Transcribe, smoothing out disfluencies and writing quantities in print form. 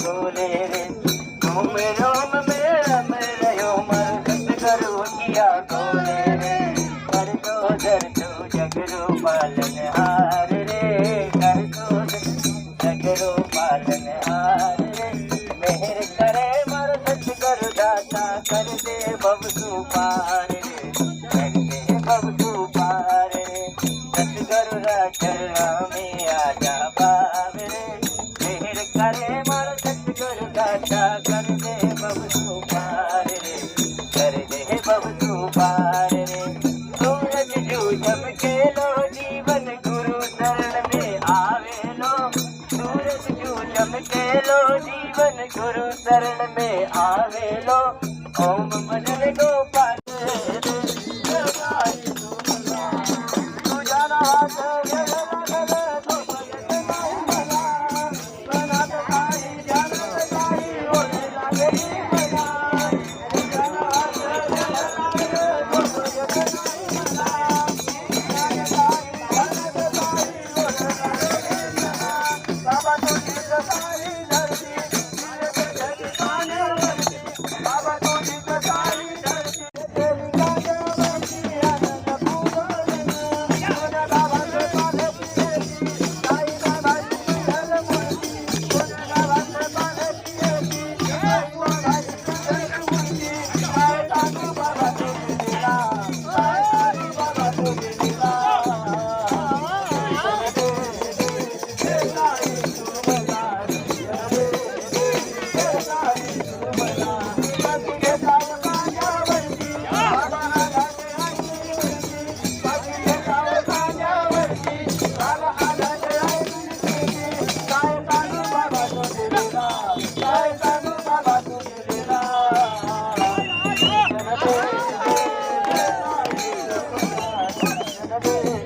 गोले रे तुम रोम में रम रहो मर करू किया गोले रे कर दो दर तू जगरो पालन हार रे कर दो जगरो पालन हार रे मेहर करे मर सतगुर दाता कर दे बबसू पार रे कर दे बबसू पार रे सतगुर चरणा में आजा बाब रे मेहर करे मर सतगुर दाता कर दे बबसू पार रे कर दे बबसू पार रे सूरज जू चमके लो जीवन गुरु शरण में आवे लो सूरज जू चमके लो जीवन गुरु शरण में आवे लो ओम भजन गोपाल Thank you.